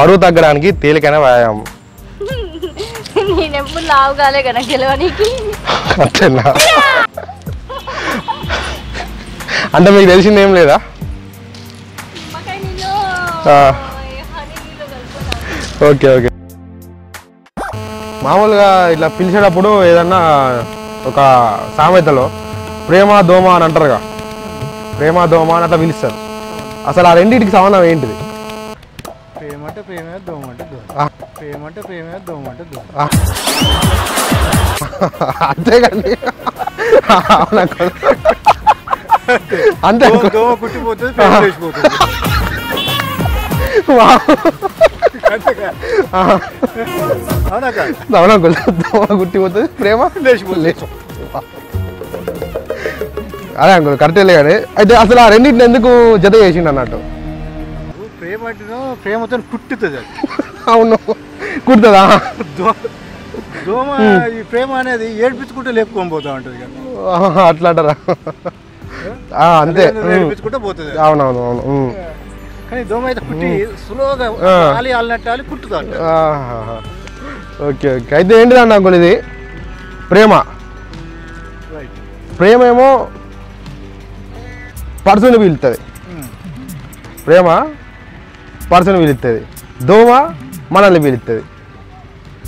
బరువు తగ్గడానికి తేలికైన వ్యాయామం. నేనెప్పుడు లావు కాలే కదా గెలవడానికి. అంతేనా? అంటే మీకు తెలిసింది ఏం లేదా? Okay okay. మామూలుగా ఇట్లా పిలిచేటప్పుడు ఏదన్నా ఒక సామెతలో ప్రేమ దోమ అని అంటారుగా, ప్రేమ దోమ అని అట్లా పిలుస్తారు. అసలు ఆ రెండింటికి సంబంధం ఏంటిది? ప్రేమ అంటే ప్రేమే, దోమ అంటే దోమ. ప్రేమ అంటే ప్రేమే, దోమ అంటే దోమ. అంతేగాని అంతే దోమ కుట్టిపోతుంది, ప్రేమ లేచిపోతుంది. అవునా? దోమ కుట్టిపోతుంది, ప్రేమ లేచిపోతుంది. అదే అంకుల్ కరెక్టే కానీ అయితే అసలు ఆ రెండింటిని ఎందుకు జత చేసిండు అన్నట్టు? ప్రేమ అంటే ప్రేమతో కుట్టుతుంది అది. అవును కుడుతుందా? దోమ ఈ ప్రేమ అనేది ఏడ్పించుకుంటే లేపుకొని పోతా ఉంటుంది కదా, అట్లా అంటారా? అంతే, ఏడ్పించుకుంటే పోతుంది. అవునవును అవును. కానీ దోమ అయితే కుట్టి సులువుగా ఆలి ఆలినట్టు కుట్టుతాడు. Okay okay. అయితే ఏంటిదండి అంకుల్ ఇది ప్రేమ? ప్రేమ ఏమో పర్సన్ పీలుతుంది, ప్రేమ పర్సన్ పీలుస్తుంది, దోమ మనల్ని పీలుస్తుంది.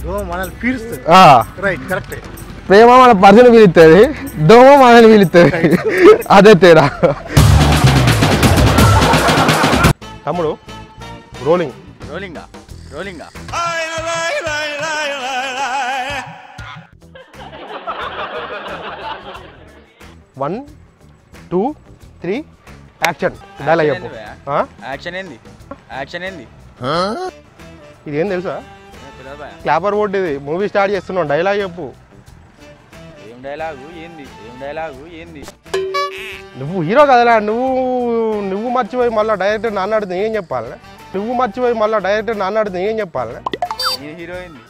దోమ మనల్ని పీలుస్తుంది. రైట్, కరెక్టే. ప్రేమ మన పర్సన్ పీలుస్తుంది, దోమ మనల్ని పీలుస్తుంది. అదే తేడా. తమ్ముడు రోలింగ్ రోలింగా రోలింగా 1 2 3 యాక్షన్. డైలాగ్ చెప్పు. యాక్షన్ ఏంది? యాక్షన్ ఏంది? ఇది ఏం తెలుసా? క్లాపర్ బోర్డ్ ఇది. మూవీ స్టార్ట్ చేస్తున్నావు, డైలాగ్ చెప్పు. ఏం డైలాగు ఏంది? ఏం డైలాగు ఏంది? నువ్వు హీరో కదలా, నువ్వు మర్చిపోయి మళ్ళీ డైరెక్టర్ నాన్న అడితే ఏం చెప్పాలి? నువ్వు మర్చిపోయి మళ్ళీ డైరెక్టర్ నాన్న అడితే ఏం చెప్పాలి? హీరో ఏంది?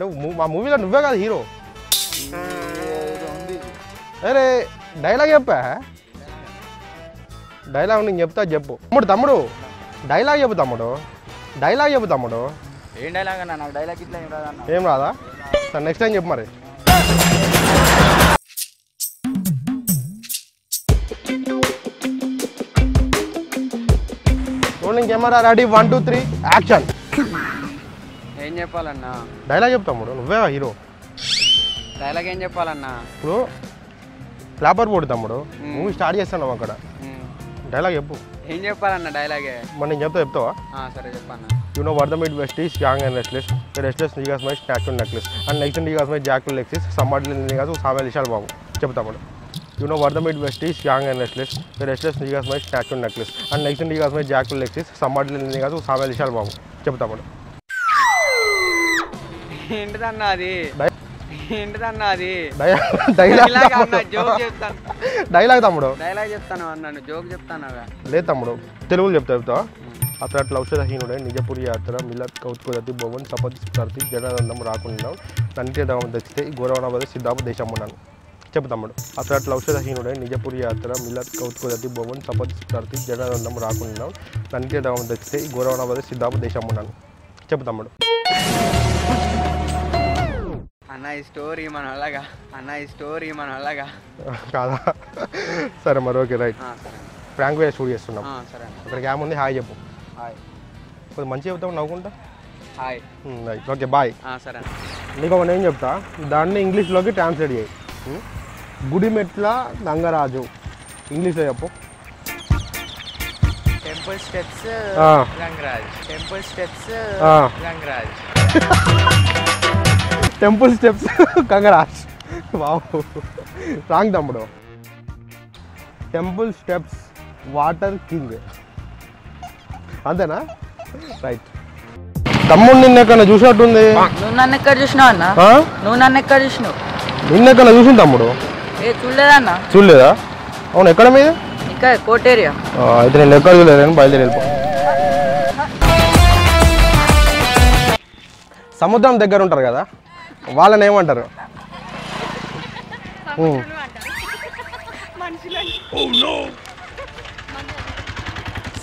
నువ్వు మా మూవీలో నువ్వే కదా హీరో. అరే డైలాగ్ చెప్పా, డైలాగ్ నేను చెప్తా చెప్పు. తమ్ముడు డైలాగ్ చెప్పు తమ్ముడు, డైలాగ్ చెప్పు తమ్ముడు. ఏం డైలాగ్ అన్న? నాకు డైలాగ్ ఇట్లా ఏం రాదా? ఏం రాదా? సార్ నెక్స్ట్ టైం చెప్పు మరి. Rolling camera ready 1 2 3 action. ఏం చెప్పాలన్నా? డైలాగ్ చెప్తా తమ్ముడు, నువ్వే హీరో. డైలాగ్ ఏం చెప్పాలన్నా? ఇప్పుడు క్లాపర్ బోర్డు తమ్ముడు, మూవీ స్టార్ట్ చేస్తున్నావు అక్కడ, డైలాగ్ చెప్పు. ఏం చెప్పాలన్నా డైలాగే? మరి నేను చెప్తావా? సరే చెప్పన్నా. You know what the mid west is young and restless. The restless niggas my statue necklace. And next niggas my jackal Lexus. Somebody niggas who Samuel Ishal Babu. చెప్తాము. You know what the mid west is young and restless. The restless niggas my statue necklace. And next niggas my jackal Lexus. Somebody niggas who Samuel Ishal Babu. చెప్తాము. ఏంటిదన్నా అది? ఏంటిదన్నా అది? Dialogue తమ్ముడు. Dialogue చెప్తాను అన్నాను, joke చెప్తాను. లేదు తమ్ముడు, తెలుగులో చెప్తావు. అతడు లౌషధహీనుడై నిజపురి యాత్ర మిల్లత్ కౌత్కుదతి భువన్ సపతి సర్తి జనానందం రాకుండా నంటి దవం దచ్చితే ఈ గౌరవనవద సిద్ధాపు దేశమున్నాను. చెప్పు తమ్ముడు. అతడు లౌషధహీనుడై నిజపురి యాత్ర మిల్లత్ కౌత్కుదతి భువన్ సపతి సర్తి జనానందం రాకుండా నంటి దవం దచ్చితే ఈ గౌరవనవద సిద్ధాపు దేశమున్నాను. చెప్పు తమ్ముడు. అన్న ఈ స్టోరీ మన అలాగా, అన్న ఈ స్టోరీ మన అలాగా కాదా? సరే మరి ఓకే రైట్. ఫ్రాంక్ వే షూట్ చేస్తున్నాం. సరే అక్కడికి ఏముంది? హాయ్ చెప్పు. హాయ్. కొంచెం మంచిగా చెప్తావు నవ్వుకుంటా. హాయ్. Right okay bye. సరే. నీకు ఒక నేను చెప్తా, దాన్ని ఇంగ్లీష్లోకి ట్రాన్స్లేట్ చేయి. గుడిమెట్ల నంగరాజు ఇంగ్లీష్లో చెప్పు. Temple steps Rangaraj. Temple steps Rangaraj. Temple steps Kangaraj. బాబు రాంగ్ తమ్ముడు. Temple steps water king. అంతేనా? రైట్. తమ్ముడు నిన్న ఎక్కడ చూసినట్టుంది. నువ్వు నన్ను ఎక్కడ చూసినావు అన్న? నువ్వు నన్ను ఎక్కడ చూసినావు? నిన్న ఎక్కడ చూసిన తమ్ముడు? చూడలేదన్నా. చూడలేదా? అవును. ఎక్కడ మీద? ఇక్కడ కోట్ ఏరియా. అయితే నేను ఎక్కడ చూడలేదని బయలుదేరి వెళ్ళిపో. సముద్రం దగ్గర ఉంటారు కదా, వాళ్ళని ఏమంటారు?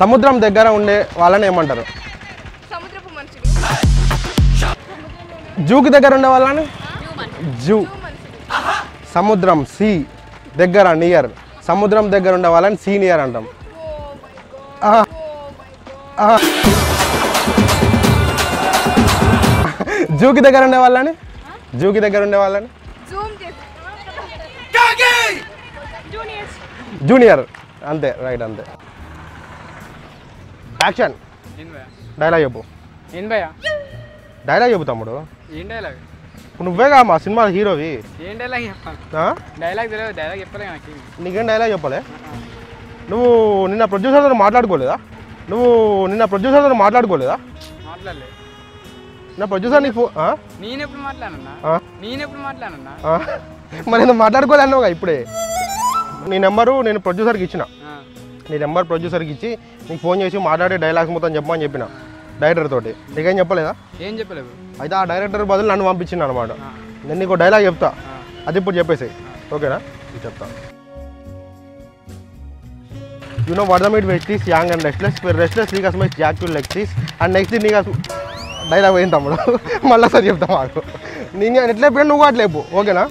సముద్రం దగ్గర ఉండే వాళ్ళని ఏమంటారు? సముద్రపు మనుషులు. జూకి దగ్గర ఉండే వాళ్ళని జూ. సముద్రం సీ దగ్గర నియర్. సముద్రం దగ్గర ఉండే వాళ్ళని సీనియర్ అంటాం. జూకి దగ్గర ఉండే వాళ్ళని జూకి దగ్గర ఉండే వాళ్ళని జూనియర్. అంతే రైట్ అంతే. యాక్షన్. డైలాగ్ చెప్పు. డైలాగ్ చెప్పు తమ్ముడు. ఏం డైలాగ్? నువ్వేగా మా సినిమా హీరోవి. ఏం డైలాగ్ చెప్పాలి? డైలాగ్ తెలియదు. డైలాగ్ చెప్పలే నాకు. నీకేం డైలాగ్ చెప్పలే? నువ్వు నిన్న ప్రొడ్యూసర్తో మాట్లాడుకోలేదా? మాట్లాడలేదు. నా ప్రొడ్యూసర్ నీకు నేనెప్పుడు మాట్లాడన్నా? మరి ఎందుకు మాట్లాడుకోలేన్నావుగా ఇప్పుడే? నీ నెంబరు నేను ప్రొడ్యూసర్కి ఇచ్చిన. నీ నెంబర్ ప్రొడ్యూసర్కి ఇచ్చి నీకు ఫోన్ చేసి మాట్లాడే డైలాగ్స్ మొత్తం చెప్పమని చెప్పిన డైరెక్టర్ తోటి. నీకేం చెప్పలేదా? ఏం చెప్పలేదు. అయితే ఆ డైరెక్టర్ బదులు నన్ను పంపించింది అనమాట. నేను నీకు డైలాగ్ చెప్తా, అది ఇప్పుడు చెప్పేసి. ఓకేనా? చెప్తా. You know what the meat which is young and restless, where restless niggas make jack to Lexis and next thing niggas dialogue పోయింది తమ్ముడు. మళ్ళీ సార్ చెప్తా మాకు. నేను ఎట్లా చెప్పినా నువ్వు అట్లా చెప్పు. ఓకేనా?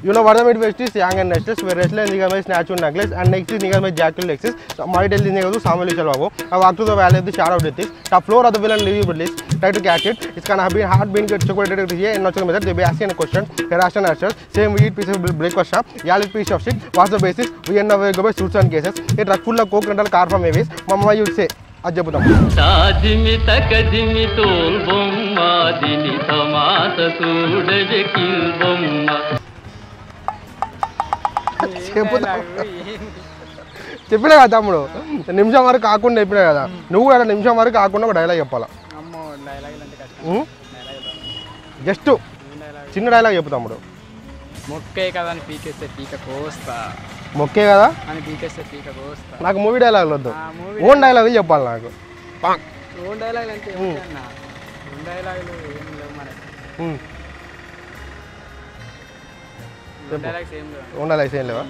You know what the meat which is young and restless, where restless niggas make snatch to necklace and next thing niggas make jack to Lexis. My tell the niggas to Samuel Chalwabo. I walk to the valley of the shadow of death. The floor of the villain leave you release. Try to catch it. It's gonna have been hard being chocolate here and not so method. They be asking a question. Harassed and answers. Same we eat pieces of breakfast shop. Y'all eat piece of shit. What's the basis? We end up go by suits and cases. A truck full of coke rental car from Avis. Mama you say. అది చెబుతాం. సాధిమి తకదిమి తోల్ బొమ్మ దిని తమాస చూడవే kill బొమ్మ. చెప్పినా కదా తమ్ముడు, నిమిషం వరకు కాకుండా చెప్పినా కదా. నువ్వు కూడా నిమిషం వరకు కాకుండా ఒక డైలాగ్ చెప్పాలా. జస్ట్ చిన్న డైలాగ్ చెప్పు తమ్ముడు. మొక్కే కదా అని పీకేస్తే పీక కోస్తా. మొక్కే కదా అని పీకేస్తే పీక కోస్తా. నాకు మూవీ డైలాగులు వద్దు, ఓన్ డైలాగులు చెప్పాలి నాకు. ఓన్ డైలాగులు అంటే ఓన్ డైలాగులు ఏం లేవు మనకి. ఓన్ డైలాగ్స్ ఏం లేవా?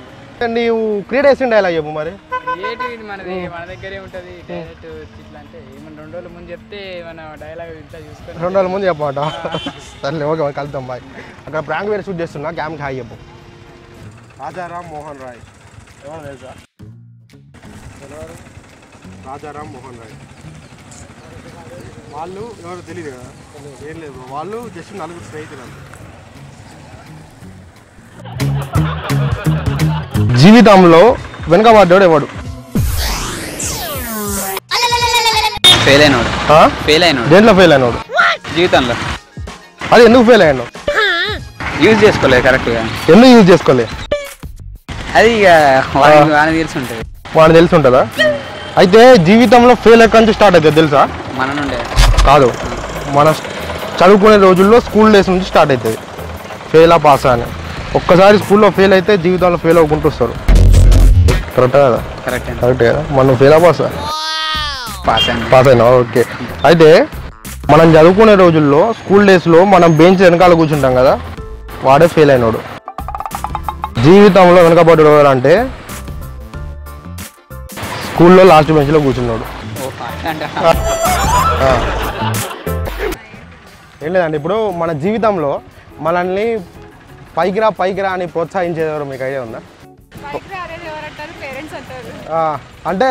నీవు క్రియేట్ చేసిన డైలాగ్ చెప్పు మరి. క్రియేటివిటీ మనది మన దగ్గరే ఉంటుంది. డైరెక్ట్ ఇట్లా అంటే ఏమన్నా 2 రోజుల ముందు చెప్తే మన డైలాగ్ ఇంత చూసుకొని 2 రోజుల ముందు చెప్పమాట. సర్లే ఓకే కలుద్దాం బాయ్. అక్కడ ప్రాంక్ వేరే షూట్ చేస్తున్నా, క్యామ్కి హాయ్ చెప్పు. రాజారాం మోహన్ రాయ్ ఎవరు తెలుసా? రాజారాం మోహన్ రాయ్ వాళ్ళు ఎవరు తెలియదు కదా. ఏం లేదు, వాళ్ళు జస్ట్ 4 స్నేహితులు. జీవితంలో వెనకబడ్డాడు ఎవడు? ఫెయిల్ అయినాడు. దేంట్లో ఫెయిల్ అయినాడు? జీవితంలో. అది ఎందుకు ఫెయిల్ అయ్యాడు? యూజ్ చేసుకోలేదు కరెక్ట్గా. ఎందుకు యూజ్ చేసుకోలే? అది ఇక వాడికి తెలిసి ఉంటుంది. వాడికి తెలిసి ఉంటుందా? అయితే జీవితంలో ఫెయిల్ ఎక్కడి నుంచి స్టార్ట్ అవుతుంది తెలుసా? మన నుండే కాదు, మన చదువుకునే రోజుల్లో స్కూల్ డేస్ నుంచి స్టార్ట్ అవుతుంది ఫెయిల్ పాస్ అని. ఒక్కసారి స్కూల్లో ఫెయిల్ అయితే జీవితంలో ఫెయిల్ అవ్వకుంటూ వస్తారు. కరెక్ట్ కదా? కరెక్ట్ కదా. మనం ఫెయిల్ పాస్ అయినా ఓకే. అయితే మనం చదువుకునే రోజుల్లో స్కూల్ డేస్లో మనం బెంచ్ వెనకాల కూర్చుంటాం కదా, వాడే ఫెయిల్ అయినాడు. జీవితంలో వెనకబడ్డాడు అంటే స్కూల్లో లాస్ట్ బెంచ్లో కూర్చున్నాడు. ఏం లేదండి, ఇప్పుడు మన జీవితంలో మనల్ని పైకి రా అని ప్రోత్సహించేవారు మీకు ఐడియా ఉందా? అంటే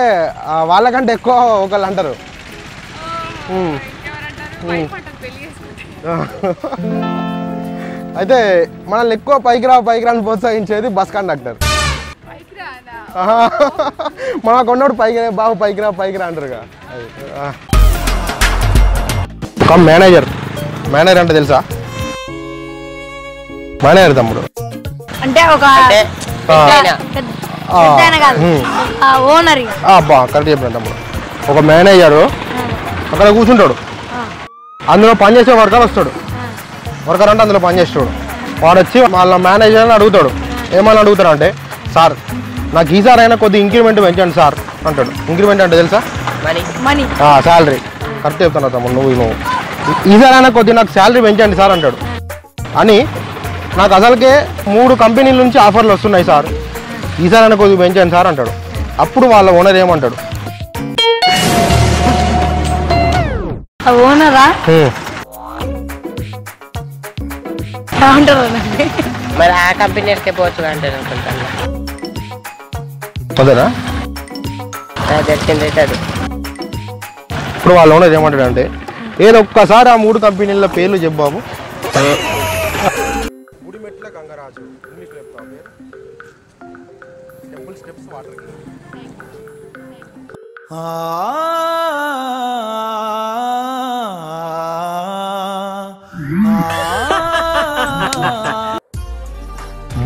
వాళ్ళకంటే ఎక్కువ ఒకళ్ళు అంటారు. అయితే మనల్ని ఎక్కువ పైకి రా అని ప్రోత్సహించేది బస్ కండక్టర్. మనకు ఉన్నోడు బాబు పైకి రా అంటారుగా. ఒక మేనేజర్ అంటే తెలుసా? మేనేజర్ తమ్ముడు అంటే ఒక అబ్బా కరెక్ట్ చెప్పిన తమ్ముడు. ఒక మేనేజరు అక్కడ కూర్చుంటాడు, అందులో పనిచేసే వర్కర్ వస్తాడు. వర్కర్ అంటే అందులో పనిచేస్తాడు. వాడు వచ్చి వాళ్ళ మేనేజర్ని అడుగుతాడు. ఏమని అడుగుతాడు అంటే, సార్ నాకు ఈసారి అయినా కొద్దిగా ఇంక్రిమెంట్ పెంచండి సార్ అంటాడు. ఇంక్రిమెంట్ అంటే తెలుసా? శాలరీ. కరెక్ట్ చెప్తాను తమ్ముడు. నువ్వు ఈసారి అయినా కొద్దిగా నాకు శాలరీ పెంచండి సార్ అంటాడు. అని నాకు అసలుకే 3 కంపెనీల నుంచి ఆఫర్లు వస్తున్నాయి సార్, ఈసారి అయినా కొద్దిగా పెంచండి సార్ అంటాడు. అప్పుడు వాళ్ళ ఓనర్ ఏమంటాడు? ఓనరా మరి ఆ కంపెనీకే పోవచ్చు అంటే అనుకుంటాను. అదేనా తెలిసింది అది. ఇప్పుడు వాళ్ళు ఓనర్ ఏమంటాడు అంటే ఏదో ఒక్కసారి ఆ 3 కంపెనీల పేర్లు చెప్పాము. Gudimetla Gangaraju temple steps water.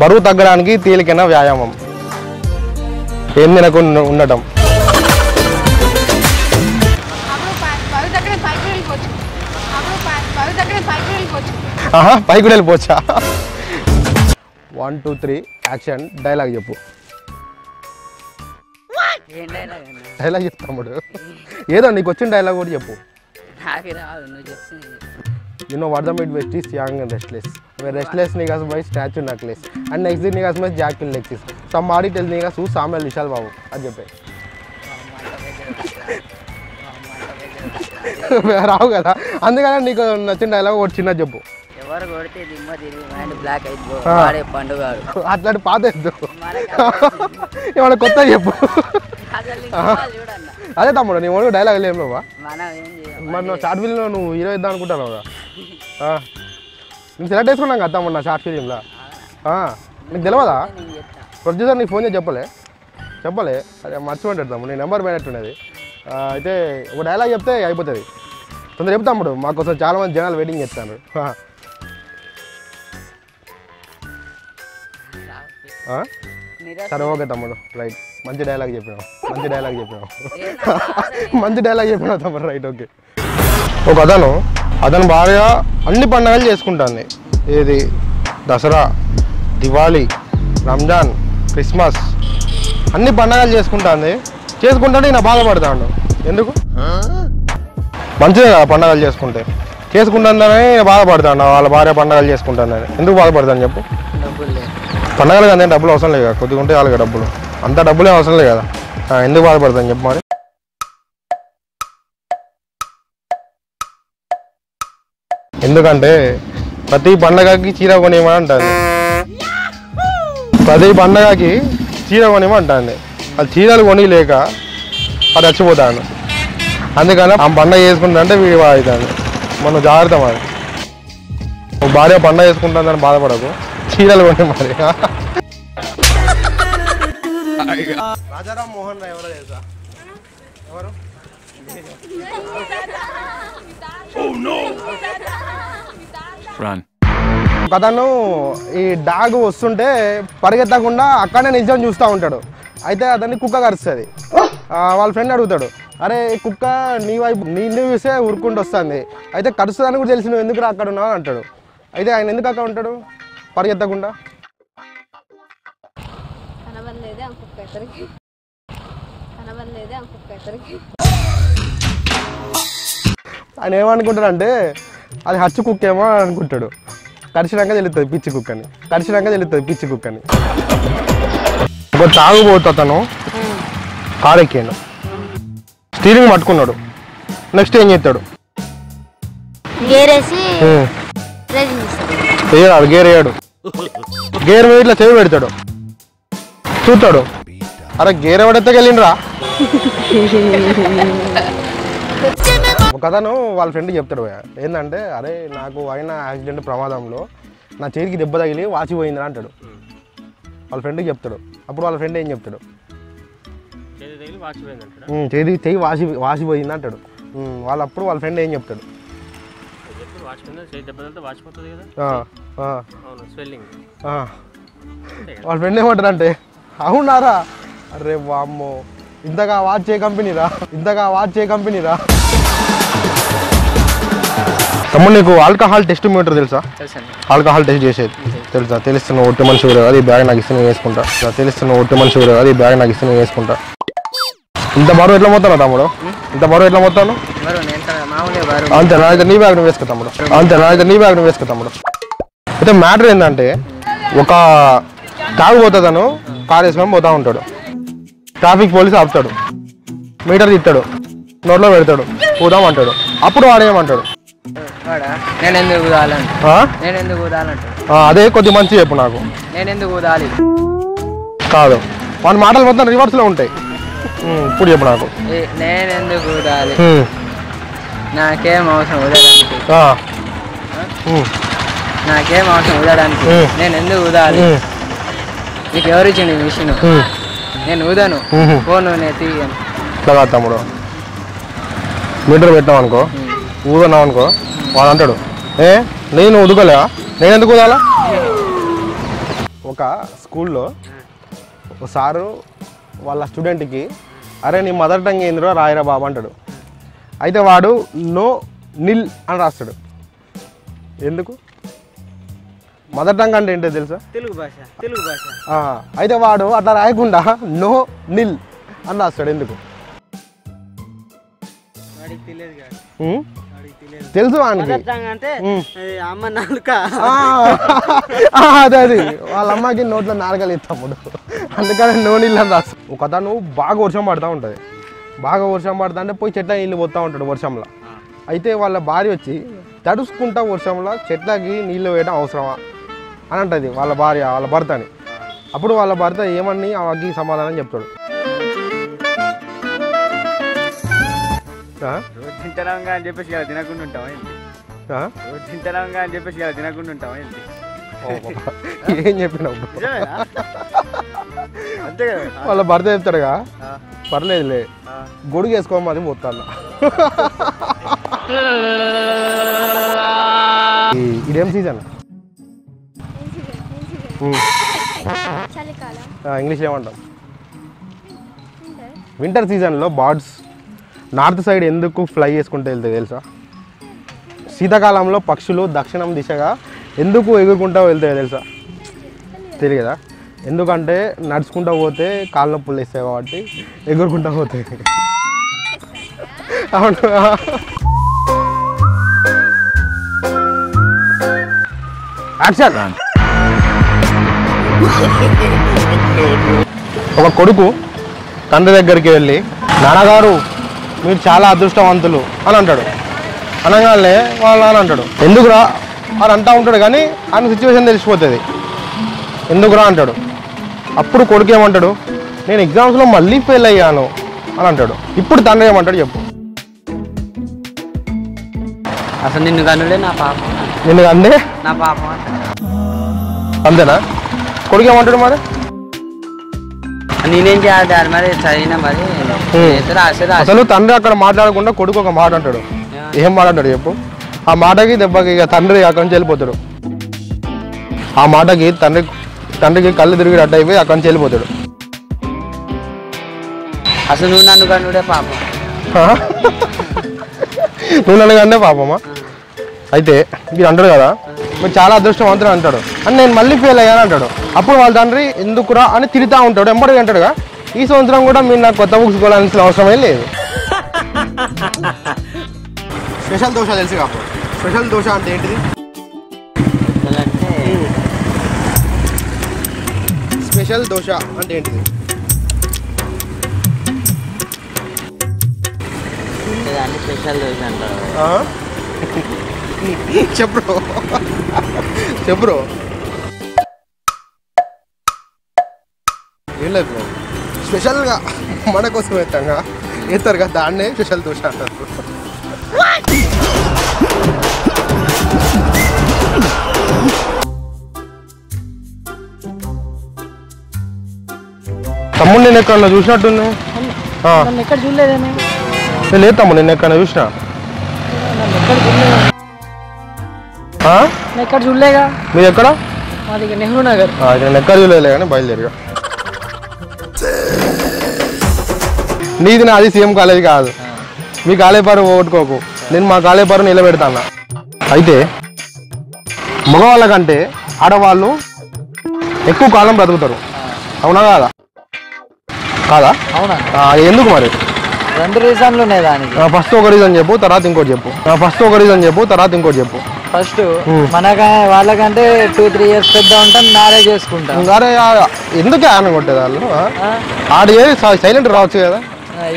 బరువు తగ్గడానికి తేలికైన వ్యాయామం ఏం తినకుండా ఉండటం. పైకి కూడా వెళ్ళిపోవచ్చా? 1 2 3 యాక్షన్. డైలాగ్ చెప్పు. డైలాగ్ చెప్తాముడు ఏదో నీకు వచ్చిన డైలాగ్ కూడా చెప్పు. You know what the Midwest is? Young and restless. Where restless niggas buy statue necklace. And next day niggas must jack in Lexus. Somebody tell niggas who Samuel Vishal Babu. అది చెప్పే. రావు కదా, అందుకని నీకు నచ్చిన dialogue ఒకటి చిన్న చెప్పు. ఎవరు కొడితే దిమ్మ తిరిగి మైండ్ బ్లాక్ అయిపోయి పండుగ అట్లాంటి పాత ఎద్దు ఏమన్నా కొత్త చెప్పు. అదే తమ్ముడు నీ ఓడి డైలాగ్ లేవు నువ్వా? మరి నువ్వు షార్ట్ ఫిల్మ్లో నువ్వు హీరో ఇద్దాం అనుకుంటాను కదా. నేను సెలెక్ట్ చేసుకున్నాం కదా తమ్ముడు నా షార్ట్ ఫిలింలో. నీకు తెలియదా? ప్రొడ్యూసర్ నీకు ఫోన్ చేసి చెప్పలే అదే మర్చిపోయింటాడు తమ్ముడు. నీ నెంబర్ పోయినట్టున్నది. అయితే ఒక డైలాగ్ చెప్తే అయిపోతుంది. తొందర చెప్తా తమ్ముడు, మాకోసం చాలామంది జనాలు వెయిటింగ్ చేస్తారు. సరే ఓకే తమ్ముడు, రైట్. మంచి డైలాగ్ చెప్పినావు తమ్ముడు, రైట్ ఓకే. ఒక అతను భార్య అన్ని పండుగలు చేసుకుంటుంది. ఏది దసరా, దివాళీ, రంజాన్, క్రిస్మస్ అన్ని పండుగలు చేసుకుంటుంది. చేసుకుంటే నేను బాధపడతాను. ఎందుకు? మంచిదే కదా పండుగలు చేసుకుంటానని బాధపడతాను. వాళ్ళ భార్య పండుగలు చేసుకుంటానని ఎందుకు బాధపడతాను చెప్పు? పండుగలు కానీ డబ్బులు అవసరం లేదు కదా, కొద్దిగా ఉంటే వాళ్ళకి డబ్బులు, అంత డబ్బులే అవసరం లేదు కదా, ఎందుకు బాధపడతాను చెప్పు? మరి ఎందుకంటే ప్రతి పండగకి చీర కొనివ్వమని అంటుంది. అది చీరలు కొని లేక అది చచ్చిపోతాను. అందుకని ఆ పండగ చేసుకుంటుంటే వీడి అవుతాను. మనం జాగ్రత్త. మరి నువ్వు భార్య పండగ చేసుకుంటుందని బాధపడకు, చీరలు కొని. మరి రాజారాం మోహన్ రాయ్ ఎవరో తెలుసా? ఎవరు? అతను ఈ డాగ్ వస్తుంటే పరిగెత్తకుండా అక్కడనే నిజం చూస్తూ ఉంటాడు. అయితే అతన్ని కుక్క కరుస్తుంది. వాళ్ళ ఫ్రెండ్ అడుగుతాడు, అరే కుక్క నీ వైపు నిన్ను చూసే ఉరుక్కుంటూ వస్తుంది, అయితే కరుస్తుందని కూడా తెలిసి నువ్వు ఎందుకు అక్కడ ఉన్నావు అని అంటాడు. అయితే ఆయన ఎందుకు అక్కడ ఉంటాడు పరిగెత్తకుండా? ఆయన ఏమనుకుంటాడంటే అది హచ్చు కుక్క ఏమో అనుకుంటాడు. కరిచినాక తెలుస్తుంది పిచ్చి కుక్కని. ఒక తాగుబోతు అతను కారు ఎక్కాడు, స్టీరింగ్ పట్టుకున్నాడు. నెక్స్ట్ ఏం చేస్తాడు? గేర్ వేయడు. గేర్ మీద ఇట్లా చెవి పెడతాడు, చూస్తాడు, అరే గేర్ ఎవడెత్తకి వెళ్ళిండ్రా. ఒక అతను వాళ్ళ ఫ్రెండ్ చెప్తాడు, ఏంటంటే అరే నాకు అయిన యాక్సిడెంట్ ప్రమాదంలో నా చేతికి దెబ్బ తగిలి వాచిపోయిందిరా అంటాడు. వాళ్ళ ఫ్రెండ్కి చెప్తాడు. అప్పుడు వాళ్ళ ఫ్రెండ్ ఏం చెప్తాడు? చెయ్యి వాసిపోయింది అంటాడు. అప్పుడు వాళ్ళ ఫ్రెండ్ ఏం చెప్తాడు? వాళ్ళ ఫ్రెండ్ ఏమంటారంటే, అవునారా, అరే వామ్మో ఇంతగా వాచ్ ఏ కంపెనీరా. తమ్ముడు నీకు ఆల్కహాల్ టెస్ట్ మీటర్ తెలుసా? ఆల్కహాల్ టెస్ట్ చేసేది తెలుసా? తెలుస్తున్న ఒట్టి మనిషి అది బ్యాగ్ నాకు ఇస్తే వేసుకుంటా. ఇంత బరువు ఎట్లా మొత్తాను తమ్ముడు? అంతేనా? అయితే నీ బ్యాగ్ నువ్వు వేసుకో తమ్ముడు. అయితే మ్యాటర్ ఏంటంటే, ఒక తాగుపోతాను కారు వేసుకొని పోతా ఉంటాడు. ట్రాఫిక్ పోలీసు ఆపుతాడు, మీటర్ తిట్టాడు, నోట్లో పెడతాడు, పోదాం అంటాడు. అప్పుడు వాడు ఏమంటాడు? నేను ఎందుకు అదే కొద్ది మంచి చెప్పు నాకు. నేను ఎందుకు ఊదాలి? కాదు, మన మాటలు మొత్తం రివర్స్లో ఉంటాయి. ఇప్పుడు చెప్పు నాకు. నేను ఎందుకు ఊదాలి? నాకేం అవసరం ఊదడానికి? నాకేం అవసరం ఊదడానికి? నేను ఎందుకు ఊదాలి? నీకు ఎవరు ఇచ్చింది మిషన్? నేను ఊదాను. ఫోన్ నేను తీయను. ఇట్లా కాదు తమ్ముడు, మీటర్ పెట్టాం అనుకో, ఊదన్నాం అనుకో, వాడు అంటాడు నేను ఉదకలే, నేను ఎందుకు ఊదాలా? ఒక స్కూల్లో ఒక సారు వాళ్ళ స్టూడెంట్కి అరే నీ మదర్ టంగ్ ఏందిరో రాయరా బాబు అంటాడు. అయితే వాడు నో నిల్ అని రాస్తాడు. ఎందుకు? మదర్ టంగ్ అంటే ఏంటో తెలుసా? తెలుగు భాష. అయితే వాడు అట్లా రాయకుండా నో నిల్ అని రాస్తాడు. ఎందుకు? తెలుసు వానికి. అదే అది వాళ్ళ అమ్మకి నోట్లో నాలుగలు ఇస్తాముడు, అందుకని నో నీళ్ళు అని రాస్తాడు. ఒక అతను బాగా వర్షం పడుతూ ఉంటుంది. బాగా వర్షం పడుతా అంటే పోయి చెట్ల నీళ్ళు పోతూ ఉంటాడు వర్షంలో. అయితే వాళ్ళ భార్య వచ్చి తడుచుకుంటా వర్షంలో చెట్లకి నీళ్ళు వేయడం అవసరమా అని అంటుంది వాళ్ళ భార్య వాళ్ళ భర్తని. అప్పుడు వాళ్ళ భర్త ఏమని ఆమెకి సమాధానం చెప్తాడు. తింటనంగా అని చెప్పేసి కదా తినకుండా ఉంటావా ఏంటి? తింటనంగా అని చెప్పేసి కదా తినకుండా ఉంటావా ఏంటి? ఏం చెప్పినావు? అంతే కదా వాళ్ళ భర్త చెప్తాడుగా, పర్లేదులే గొడుగు వేసుకోమని పోతాను. ఇదేం సీజన్? ఇంగ్లీష్లో ఏమంటాం? వింటర్ సీజన్లో బర్డ్స్ నార్త్ సైడ్ ఎందుకు ఫ్లై చేసుకుంటూ వెళ్తాయి తెలుసా? శీతాకాలంలో పక్షులు దక్షిణం దిశగా ఎందుకు ఎగురుకుంటూ వెళ్తాయో తెలుసా? తెలియదా? ఎందుకంటే నడుచుకుంటూ పోతే కాళ్ళ నొప్పులు వేస్తాయి కాబట్టి ఎగురుకుంటూ పోతాయి. అవును. యాక్షన్. ఒక కొడుకు తండ్రి దగ్గరికి వెళ్ళి నాన్నగారు మీరు చాలా అదృష్టవంతులు అని అంటాడు. అనగానే వాళ్ళ నాన్న అంటాడు ఎందుకురా అని అంటూ ఉంటాడు. కానీ ఆయన సిచ్యువేషన్ తెలిసిపోతుంది. ఎందుకురా అంటాడు. అప్పుడు కొడుకు ఏమంటాడు నేను ఎగ్జామ్స్లో మళ్ళీ ఫెయిల్ అయ్యాను అని అంటాడు. ఇప్పుడు తండ్రి ఏమంటాడు చెప్పు? అసలు నిన్ను కనులే నా పాపం, నిన్ను కందే నా పాపం అంతేనా? కొడుకు ఏమంటాడు మరి? నేనేం చేయాలి మరి చదివినా మరి అసలు తండ్రి అక్కడ మాట్లాడకుండా కొడుకు ఒక మాట అంటాడు. ఏం మాట్లాడాడు చెప్పు? ఆ మాటకి దెబ్బకి ఇక తండ్రి అక్కడి నుంచి వెళ్ళిపోతాడు. ఆ మాటకి తండ్రికి కళ్ళు తిరిగి అట్ట అయిపోయి అక్కడి నుంచి వెళ్ళిపోతాడు. అసలు నువ్వు నన్ను కనుడే పాపం. నువ్వు నన్ను కన్నే పాపమా? అయితే మీరు అంటాడు కదా మీరు చాలా అదృష్టవంతుడు అంటాడు అని నేను మళ్ళీ ఫెయిల్ అయ్యాను అంటాడు. అప్పుడు వాళ్ళ తండ్రి ఎందుకురా అని తిరుగుతూ ఉంటాడు. ఎంబడి అంటాడుగా ఈ సంవత్సరం కూడా మీరు నాకు కొత్త బుక్స్ కొనాల్సిన అవసరమే లేదు. స్పెషల్ దోశ తెలుసు కాదు? స్పెషల్ దోశ అంటే ఏంటిది? స్పెషల్ దోశ అంటే ఏంటిది? స్పెషల్ దోశ అంటారు. చెప్పు చెప్పు. ఏం లేదు స్పెషల్గా మన కోసం వేస్తాగా వేస్తారు కదా దాన్నే స్పెషల్ దోశ అంటారు. తమ్ముడు నేను ఎక్కడన్నా చూసినట్టుంది. ఎక్కడ చూడలేదేమో. లేదు తమ్ముడు నేను ఎక్కడన్నా చూసినా. ఎక్కడ చూడలేగా. మీరు ఎక్కడ? మాది నెహ్రూ నగర్. నేను ఎక్కడ చూడలే కానీ బయలుదేరిగా. నీది నాది సేమ్ కాలేజ్ కాదు. మీ కాలేజ్ పరు ఓట్టుకోకు, నేను మా కాలేజ్ పరు నిలబెడతాను. అయితే మగవాళ్ళ కంటే ఆడవాళ్ళు ఎక్కువ కాలం బ్రతుకుతారు. అవునా కాదా? కాదా? అవునా? ఎందుకు మరి? రెండు రీజన్లు ఉన్నాయి దానికి. ఫస్ట్ ఒక రీజన్ చెప్పు, తర్వాత ఇంకోటి చెప్పు. తర్వాత ఇంకోటి చెప్పు. ఫస్ట్ వాళ్ళకంటే 2-3 years పెద్ద ఉంటాం, మ్యారేజ్ చేసుకుంటాం. అరే ఎందుకే ఆన కొట్టేది వాళ్ళు? ఆడ సైలెంట్ రావచ్చు కదా.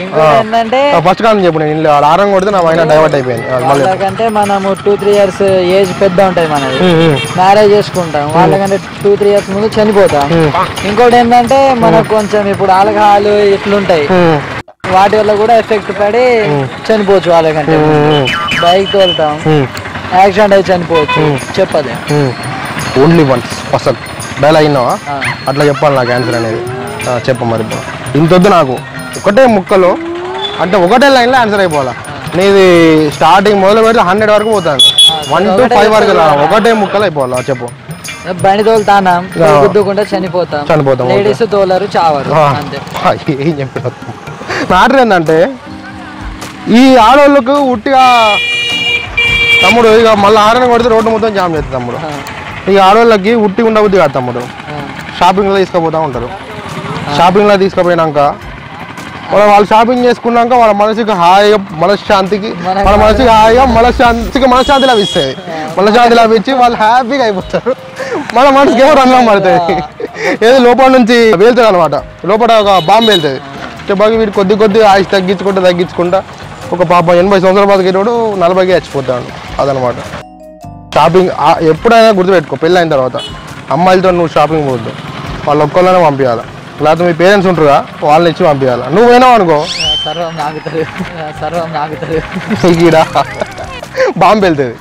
ఇంకోటి ఏంటంటే ఫస్ట్ కాలం చెప్పు నేను ఇల్లు ఆరం కొడితే నా మైనా డైవర్ట్ అయిపోయింది వాళ్ళకంటే మనము 2-3 years ఏజ్ పెద్ద ఉంటుంది మనది, మ్యారేజ్ చేసుకుంటాం. వాళ్ళకంటే 2-3 years ముందు చనిపోతాం. ఇంకోటి ఏంటంటే మనకు కొంచెం ఇప్పుడు ఆల్కహాల్ ఇట్లుంటాయి, వాటి వల్ల కూడా ఎఫెక్ట్ పడి చనిపోవచ్చు. వాళ్ళకంటే బైక్ తోలుతాం, యాక్సిడెంట్ అయి చనిపోవచ్చు. చెప్పదే ఓన్లీ వన్స్ అసలు డైలాగ్ అయినావా అట్లా చెప్పాలి నాకు ఆన్సర్ అనేది. చెప్ప మరి ఇంతొద్దు నాకు ఒకటే ముక్కలో అంటే ఒకటే లైన్లో ఆన్సర్ అయిపోవాలా. నీది స్టార్టింగ్ మొదలు పెడితే 100 వరకు పోతాను, 1 to 5 వరకు ఒకటే ముక్కలు అయిపోవాలా. చెప్పు. బండి తోలుతానా గుద్దుకుంటే చనిపోతాం, లేడీస్ తోలరు చావరు అంతే. ఏం చెప్పిన మ్యాటర్ ఏంటంటే ఈ ఆడవాళ్ళకు ఉట్టిగా తమ్ముడు ఇక మళ్ళీ ఆరణ కొడితే రోడ్డు మొత్తం జామ్ చేస్తుంది తమ్ముడు. ఇక ఆడవాళ్ళకి ఉట్టి ఉండబుద్ధి కాదు తమ్ముడు. షాపింగ్లో తీసుకుపోతూ ఉంటారు. షాపింగ్లో తీసుకుపోయినాక వాళ్ళు షాపింగ్ చేసుకున్నాక వాళ్ళ మనసుకి హాయిగా మనశ్శాంతికి మనశ్శాంతి లభిస్తుంది. మనశ్శాంతి లభించి వాళ్ళు హ్యాపీగా అయిపోతారు. మన మనసుకి ఏమో రంగం పడుతుంది, ఏదో లోపల నుంచి వెళ్తుంది అనమాట. లోపల ఒక బాంబు వెళ్తుంది. చెప్పాక వీడు కొద్ది ఆయుష్ తగ్గించుకుంటా ఒక పాప 80 సంవత్సరాల బతికేటోడు 40కి చచ్చిపోతాడు. అదనమాట షాపింగ్. ఎప్పుడైనా గుర్తుపెట్టుకో, పెళ్ళి అయిన తర్వాత అమ్మాయిలతో నువ్వు షాపింగ్ పోవద్దు, వాళ్ళు ఒక్కళ్ళనే పంపించాలి. లేకపోతే మీ పేరెంట్స్ ఉంటారుగా వాళ్ళని ఇచ్చి పంపించాలి. నువ్వు పోయినావు అనుకో సర్వం నాగుతుంది ఈడ బాంబు వెళ్తుంది.